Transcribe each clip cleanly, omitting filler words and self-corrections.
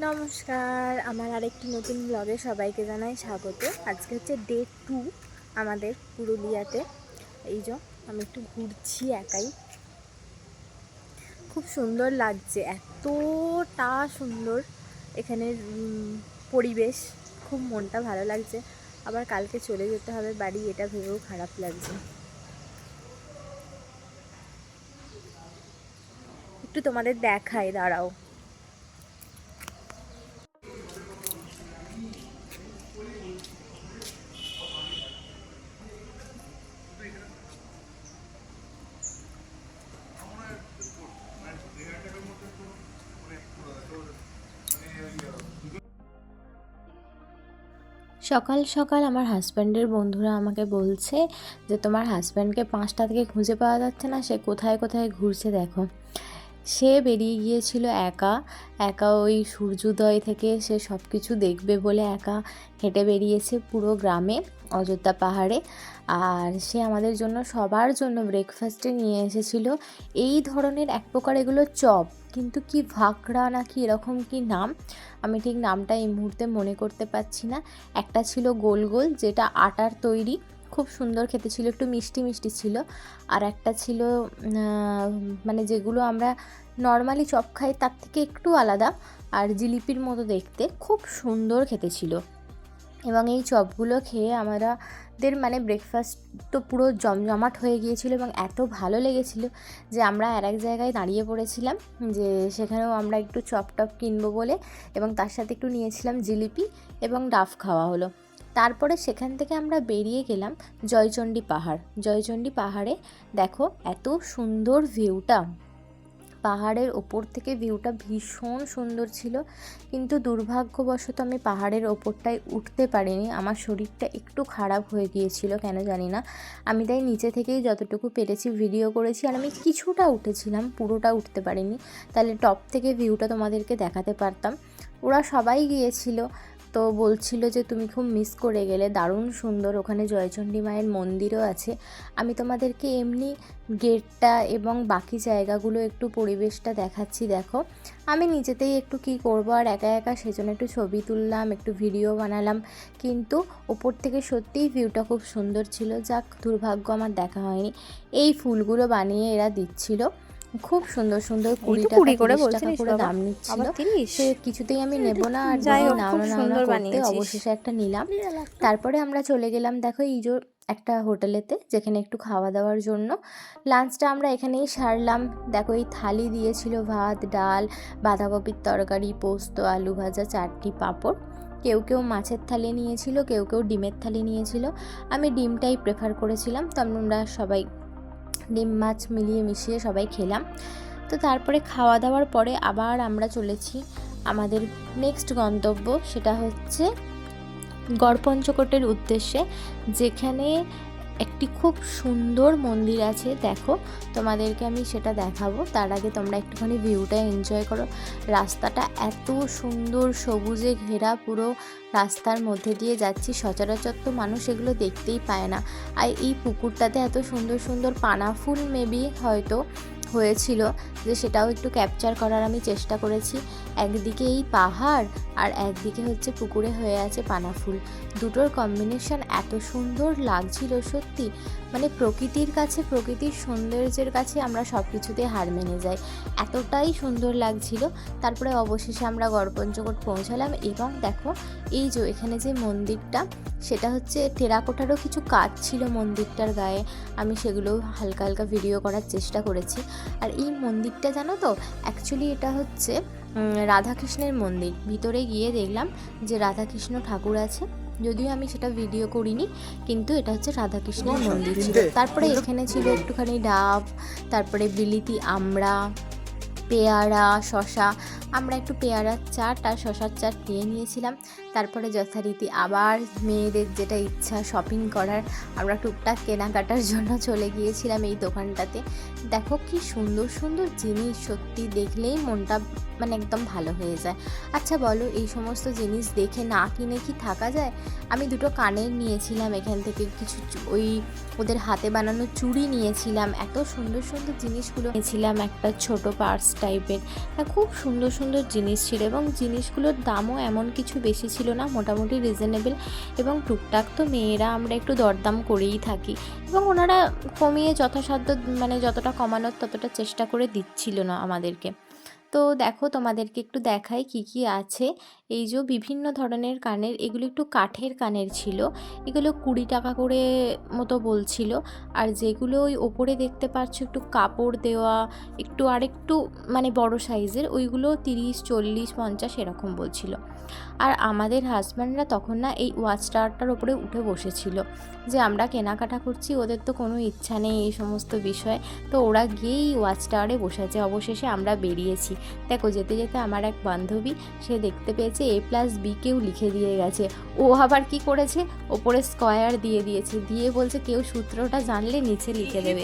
নমস্কার, আমার আরেকটি নতুন ব্লগে সবাইকে জানাই স্বাগত। আজকে হচ্ছে ডে 2 আমাদের পুরুলিয়াতে। এই যে আমি একটু ঘুরছি একাই, খুব সুন্দর লাগছে, এতটা সুন্দর এখানের পরিবেশ, খুব মনটা ভালো লাগছে। আবার কালকে চলে যেতে হবে বাড়ি, এটা ভেবেও খারাপ লাগছে। একটু তোমাদের দেখাই, দাঁড়াও। সকাল সকাল আমার হাজব্যান্ডের বন্ধুরা আমাকে বলছে যে তোমার হাজব্যান্ডকে 5টা থেকে খুঁজে পাওয়া যাচ্ছে না, সে কোথায় কোথায় ঘুরছে দেখো। সে বেরিয়ে গিয়েছিল একা একা, ওই সূর্যোদয় থেকে সে সব কিছু দেখবে বলে একা হেঁটে বেরিয়েছে পুরো গ্রামে, অযোধ্যা পাহাড়ে। আর সে আমাদের জন্য সবার জন্য ব্রেকফাস্টে নিয়ে এসেছিল এই ধরনের এক প্রকার এগুলো চপ, কিন্তু কি ভাকরা নাকি এরকম কি নাম, আমি ঠিক নামটা এই মুহূর্তে মনে করতে পারছি না। একটা ছিল গোল গোল, যেটা আটার তৈরি, খুব সুন্দর খেতে ছিল, একটু মিষ্টি মিষ্টি ছিল। আর একটা ছিল মানে যেগুলো আমরা নর্মালি চপ খাই তার থেকে একটু আলাদা, আর জিলিপির মতো দেখতে, খুব সুন্দর খেতে ছিল। এবং এই চপগুলো খেয়ে আমাদের মানে ব্রেকফাস্ট তো পুরো জমজমাট হয়ে গিয়েছিল এবং এত ভালো লেগেছিল যে আমরা আর এক জায়গায় দাঁড়িয়ে পড়েছিলাম, যে সেখানেও আমরা একটু চপ টপ কিনবো বলে, এবং তার সাথে একটু নিয়েছিলাম জিলিপি এবং ডাফ খাওয়া হলো। তারপরে সেখান থেকে আমরা বেরিয়ে গেলাম জয়চণ্ডী পাহাড়। জয়চণ্ডী পাহাড়ে দেখো এত সুন্দর ভিউটা, পাহাড়ের ওপর থেকে ভিউটা ভীষণ সুন্দর ছিল, কিন্তু দুর্ভাগ্যবশত আমি পাহাড়ের ওপরটায় উঠতে পারিনি, আমার শরীরটা একটু খারাপ হয়ে গিয়েছিল কেন জানি না। আমি তাই নিচে থেকেই যতটুকু পেরেছি ভিডিও করেছি, আর আমি কিছুটা উঠেছিলাম, পুরোটা উঠতে পারিনি, তাহলে টপ থেকে ভিউটা তোমাদেরকে দেখাতে পারতাম। ওরা সবাই গিয়েছিল, তো বলছিল যে তুমি খুব মিস করে গেলে, দারুণ সুন্দর, ওখানে জয়চণ্ডী মায়ের মন্দিরও আছে। আমি তোমাদেরকে এমনি গেটটা এবং বাকি জায়গাগুলো একটু পরিবেশটা দেখাচ্ছি, দেখো। আমি নিজেতেই একটু কি করব আর একা একা, সেজন্য একটু ছবি তুললাম, একটু ভিডিও বানালাম, কিন্তু ওপর থেকে সত্যিই ভিউটা খুব সুন্দর ছিল। যাক, দুর্ভাগ্য আমার দেখা হয়নি। এই ফুলগুলো বানিয়ে এরা দিচ্ছিল, খুব সুন্দর সুন্দর, 20 টাকা 30 টাকা করে দাম নিচ্ছিল। সে কিছুতেই আমি নেব না, আর নাও করতে অবশেষে একটা নিলাম। তারপরে আমরা চলে গেলাম দেখো ইজোর একটা হোটেলেতে, যেখানে একটু খাওয়া দাওয়ার জন্য। লাঞ্চটা আমরা এখানেই সারলাম। দেখো এই থালি দিয়েছিল ভাত, ডাল, বাঁধাকপির তরকারি, পোস্ত, আলু ভাজা, চাটনি, পাঁপড়। কেউ কেউ মাছের থালি নিয়েছিল, কেউ কেউ ডিমের থালি নিয়েছিল। আমি ডিমটাই প্রেফার করেছিলাম, তো আমরা সবাই ডিম মাছ মিলিয়ে মিশিয়ে সবাই খেলাম। তো তারপরে খাওয়া দাওয়ার পরে আবার আমরা চলেছি আমাদের নেক্সট গন্তব্য, সেটা হচ্ছে গড়পঞ্চকোটের উদ্দেশ্যে, যেখানে একটি খুব সুন্দর মন্দির আছে। দেখো তোমাদেরকে আমি সেটা দেখাবো, তার আগে তোমরা একটুখানি ভিউটা এনজয় করো। রাস্তাটা এত সুন্দর, সবুজে ঘেরা, পুরো রাস্তার মধ্যে দিয়ে যাচ্ছি, সচরাচর তো মানুষ এগুলো দেখতেই পায় না। আর এই পুকুরটাতে এত সুন্দর সুন্দর পানা ফুল মেবি হয়তো হয়েছিল, যে সেটাও একটু ক্যাপচার করার আমি চেষ্টা করেছি। একদিকে এই পাহাড় আর একদিকে হচ্ছে পুকুরে হয়ে আছে পানা ফুল, দুটোর কম্বিনেশন এত সুন্দর লাগছিল সত্যি, মানে প্রকৃতির কাছে, প্রকৃতির সৌন্দর্যের কাছে আমরা সব কিছুতে হার মেনে যাই, এতটাই সুন্দর লাগছিল। তারপরে অবশেষে আমরা গড়পঞ্চকোট পৌঁছালাম, এবং দেখো এই যে এখানে যে মন্দিরটা, সেটা হচ্ছে টেরাকোটারও কিছু কাজ ছিল মন্দিরটার গায়ে, আমি সেগুলো হালকা হালকা ভিডিও করার চেষ্টা করেছি। আর এই মন্দিরটা জানো তো, অ্যাকচুয়ালি এটা হচ্ছে রাধাকৃষ্ণের মন্দির। ভিতরে গিয়ে দেখলাম যে রাধাকৃষ্ণ ঠাকুর আছে, যদিও আমি সেটা ভিডিও করিনি, কিন্তু এটা হচ্ছে রাধাকৃষ্ণের মন্দির ছিল। তারপরে এখানে ছিল একটুখানি ডাব, তারপরে বিলিতি আমড়া, পেয়ারা, শশা। আমরা একটু পেয়ারার চাট আর শশার চাট নিয়ে নিয়েছিলাম। তারপরে যথারীতি আবার মেয়েদের যেটা ইচ্ছা শপিং করার, আমরা টুকটাক কেনাকাটার জন্য চলে গিয়েছিলাম এই দোকানটাতে। দেখো কি সুন্দর সুন্দর জিনিস, সত্যি দেখলেই মনটা মানে একদম ভালো হয়ে যায়। আচ্ছা বলো, এই সমস্ত জিনিস দেখে না কিনে কি থাকা যায়? আমি দুটো কানের নিয়েছিলাম এখান থেকে, কিছু ওই ওদের হাতে বানানো চুড়ি নিয়েছিলাম, এত সুন্দর সুন্দর জিনিসগুলো নিয়েছিলাম, একটা ছোট পার্স টাইপের। খুব সুন্দর সুন্দর জিনিস ছিল এবং জিনিসগুলোর দামও এমন কিছু বেশি ছিল না, মোটামুটি রিজনেবল। এবং টুকটাক তো মেয়েরা আমরা একটু দরদাম করেই থাকি এবং ওনারা কমিয়ে যথাসাধ্য মানে যতটা কমানোর ততটা চেষ্টা করে দিচ্ছিল না আমাদেরকে। তো দেখো তোমাদেরকে একটু দেখাই কি কি আছে। এই যে বিভিন্ন ধরনের কানের, এগুলো একটু কাঠের কানের ছিল, এগুলো 20 টাকা করে মতো বলছিল। আর যেগুলো ওই ওপরে দেখতে পাচ্ছ একটু কাপড় দেওয়া, একটু আরেকটু মানে বড় সাইজের, ওইগুলো 30, 40, 50 এরকম বলছিল। আর আমাদের হাজব্যান্ডরা তখন না এই ওয়াচ টাওয়ারটার ওপরে উঠে বসেছিল, যে আমরা কেনাকাটা করছি, ওদের তো কোনো ইচ্ছা নেই এই সমস্ত বিষয়, তো ওরা গিয়েই ওয়াচ টাওয়ারে বসেছে। অবশেষে আমরা বেরিয়েছি। দেখো যেতে যেতে আমার এক বান্ধবী, সে দেখতে পেয়েছে A+B কেউ লিখে দিয়ে গেছে। ও আবার কি করেছে, ওপরে স্কয়ার দিয়ে দিয়েছে, দিয়ে বলছে কেউ সূত্রটা জানলে নিচে লিখে দেবে।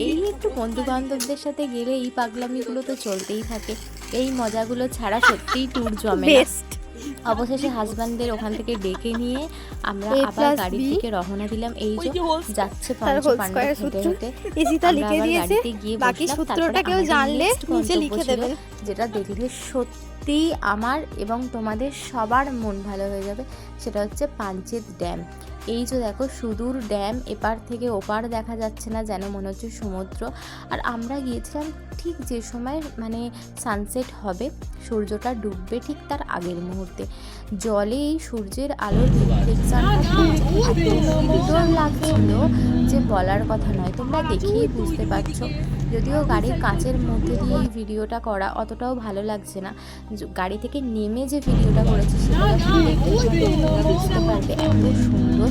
এই একটু বন্ধু বান্ধবদের সাথে গেলে এই পাগলামিগুলো তো চলতেই থাকে, এই মজাগুলো ছাড়া সত্যিই ট্যুর জমে না। অবশেষে হাজব্যান্ডদের ওখান থেকে ডেকে নিয়ে আমরা আবার গাড়ির দিকে রওনা দিলাম। এই যে যাচ্ছে পাঞ্চু পান্ডা হেঁটে হেঁটে, আমরা আবার গাড়িতে গিয়ে বসলাম। তারপরে যেটা দেখলে সত্যি আমার এবং তোমাদের সবার মন ভালো হয়ে যাবে, সেটা হচ্ছে পাঞ্চেত ড্যাম। এই যে দেখো সুদূর ড্যাম, এপার থেকে ওপার দেখা যাচ্ছে না, যেন মনে হচ্ছে সমুদ্র। আর আমরা গিয়েছিলাম ঠিক যে সময় মানে সানসেট হবে, সূর্যটা ডুববে ঠিক তার আগের মুহূর্তে। জলে এই সূর্যের আলোর রিফ্লেকশনটা এত সুন্দর লাগছিল যে বলার কথা নয়, তোমরা দেখেই বুঝতে পারছো। যদিও গাড়ির কাঁচের মধ্যে দিয়ে এই ভিডিওটা করা অতটাও ভালো লাগছে না, গাড়ি থেকে নেমে যে ভিডিওটা করেছি সেটা বুঝতে পারবে এত সুন্দর।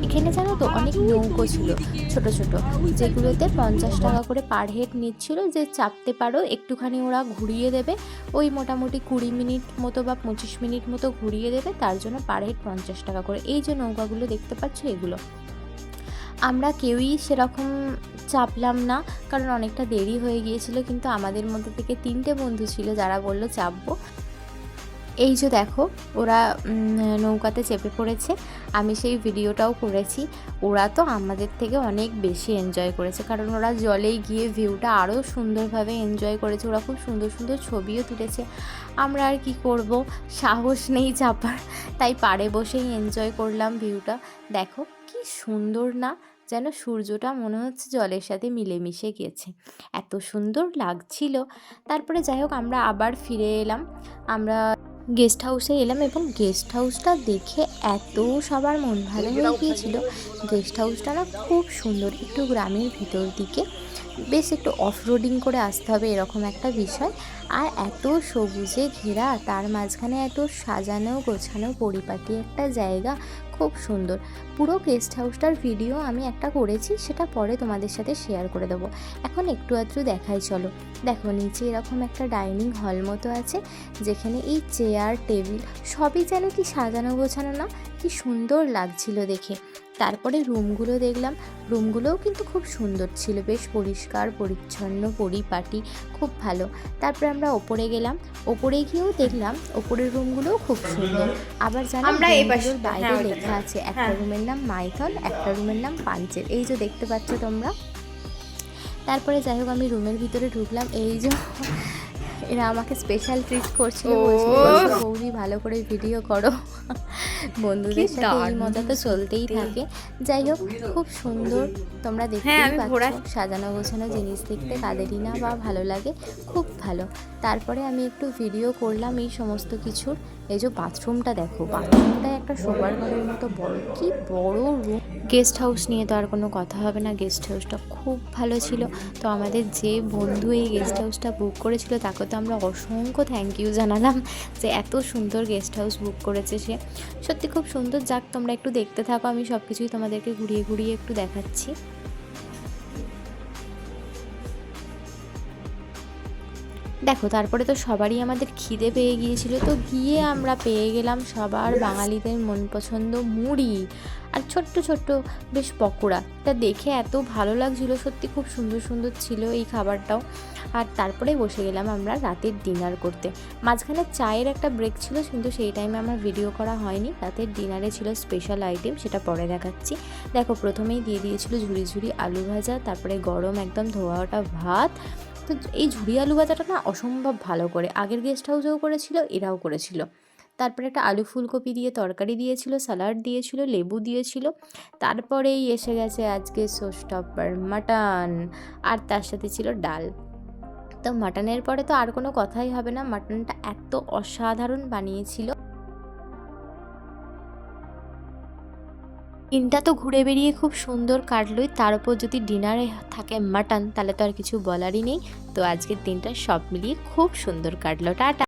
এখানে জানো তো অনেক নৌকো ছিল ছোট ছোট, যেগুলোতে 50 টাকা করে পার হেড নিচ্ছিল, যে চাপতে পারো একটুখানি ওরা ঘুরিয়ে দেবে, ওই মোটামুটি 20 মিনিট মতো বা 25 মিনিট মতো ঘুরিয়ে দেবে, তার জন্য পার হেড 50 টাকা করে। এই যে নৌকাগুলো দেখতে পাচ্ছ এগুলো, আমরা কেউই সেরকম চাপলাম না, কারণ অনেকটা দেরি হয়ে গিয়েছিল। কিন্তু আমাদের মধ্যে থেকে 3টে বন্ধু ছিল যারা বললো চাপবো। এই যে দেখো ওরা নৌকাতে চেপে পড়েছে, আমি সেই ভিডিওটাও করেছি। ওরা তো আমাদের থেকে অনেক বেশি এনজয় করেছে, কারণ ওরা জলেই গিয়ে ভিউটা আরও সুন্দরভাবে এনজয় করেছে। ওরা খুব সুন্দর সুন্দর ছবিও তুলেছে। আমরা আর কি করব, সাহস নেই চাপার, তাই পাড়ে বসেই এনজয় করলাম ভিউটা। দেখো কি সুন্দর না, যেন সূর্যটা মনে হচ্ছে জলের সাথে মিলেমিশে গেছে, এত সুন্দর লাগছিল। তারপরে যাই হোক আমরা আবার ফিরে এলাম, আমরা গেস্ট হাউসে এলাম এবং গেস্ট হাউসটা দেখে এত সবার মন ভালো হয়ে গিয়েছিল। গেস্ট হাউসটা না খুব সুন্দর, একটু গ্রামের ভিতর দিকে, বেশ একটু অফ রোডিং করে আসতে হবে এরকম একটা বিষয়। আর এত সবুজে ঘেরা, তার মাঝখানে এত সাজানো গোছানো পরিপাটি একটা জায়গা, খুব সুন্দর। পুরো গেস্ট হাউসটার ভিডিও আমি একটা করেছি, সেটা পরে তোমাদের সাথে শেয়ার করে দেবো। এখন একটু আধটু দেখাই চলো। দেখো নিচে এরকম একটা ডাইনিং হল মতো আছে, যেখানে এই চেয়ার টেবিল সবই যেন কি সাজানো গোছানো না, কি সুন্দর লাগছিল দেখে। তারপরে রুমগুলো দেখলাম, রুমগুলোও কিন্তু খুব সুন্দর ছিল, বেশ পরিষ্কার পরিচ্ছন্ন পরিপাটি, খুব ভালো। তারপরে আমরা ওপরে গেলাম, ওপরে গিয়েও দেখলাম ওপরের রুমগুলোও খুব সুন্দর। আবার জানো রুমগুলোর বাইরে লেখা আছে, একটা রুমের নাম মাইথন, একটা রুমের নাম পাঞ্চেত, এই যে দেখতে পাচ্ছ তোমরা। তারপরে যাই হোক আমি রুমের ভিতরে ঢুকলাম, এই যে এরা আমাকে স্পেশাল ট্রিট করছিল, বৌদি ভালো করে ভিডিও করো। বন্ধুদের সাথে এই মজা তো চলতেই থাকে। যাই হোক খুব সুন্দর, তোমরা দেখতেই পাচ্ছ, সাজানো গোছানো জিনিস দেখতে কাদেরই না বা ভালো লাগে, খুব ভালো। তারপরে আমি একটু ভিডিও করলাম এই সমস্ত কিছুর। এই যে বাথরুমটা দেখো, বাথরুমটা একটা শোবার ঘরের মতো বড়, কি বড় রুম। গেস্ট হাউস নিয়ে তো আর কোনো কথা হবে না, গেস্ট হাউসটা খুব ভালো ছিল। তো আমাদের যে বন্ধু এই গেস্ট হাউসটা বুক করেছিল তাকে তো আমরা অসংখ্য থ্যাংক ইউ জানালাম, যে এত সুন্দর গেস্ট হাউস বুক করেছে সে, সত্যি খুব সুন্দর। যাক তোমরা একটু দেখতে থাকো, আমি সব কিছুই তোমাদেরকে ঘুরিয়ে ঘুরিয়ে একটু দেখাচ্ছি। দেখো তারপরে তো সবারই আমাদের খিদে পেয়ে গিয়েছিল, তো গিয়ে আমরা পেয়ে গেলাম সবার বাঙালিদের মন পছন্দ মুড়ি আর ছোট্ট ছোট্ট বেশ পকোড়া। তা দেখে এত ভালো লাগছিল, সত্যি খুব সুন্দর সুন্দর ছিল এই খাবারটাও। আর তারপরে বসে গেলাম আমরা রাতের ডিনার করতে। মাঝখানে চায়ের একটা ব্রেক ছিল, কিন্তু সেই টাইমে আমার ভিডিও করা হয়নি। রাতের ডিনারে ছিল স্পেশাল আইটেম, সেটা পরে দেখাচ্ছি। দেখো প্রথমেই দিয়ে দিয়েছিল ঝুরি ঝুরি আলু ভাজা, তারপরে গরম একদম ধোয়া ওঠা ভাত। তো তো এই ঝুরি আলু ভাজাটা না অসম্ভব ভালো করে আগের গেস্ট হাউসেও করেছিল, এরাও করেছিল। তারপরে একটা আলু ফুলকপি দিয়ে তরকারি দিয়েছিল, স্যালাড দিয়েছিল, লেবু দিয়েছিল। তারপরেই এসে গেছে আজকে শোস্টপার মাটন, আর তার সাথে ছিল ডাল। তো মাটনের পরে তো আর কোনো কথাই হবে না, মাটনটা এত অসাধারণ বানিয়েছিল। দিনটা তো ঘুরে বেরিয়ে খুব সুন্দর কাটলোই, তার উপর যদি ডিনারে থাকে মাটন তাহলে তো আর কিছু বলারই নেই। তো আজকের দিনটা সব মিলিয়ে খুব সুন্দর কাটলো। টাটা।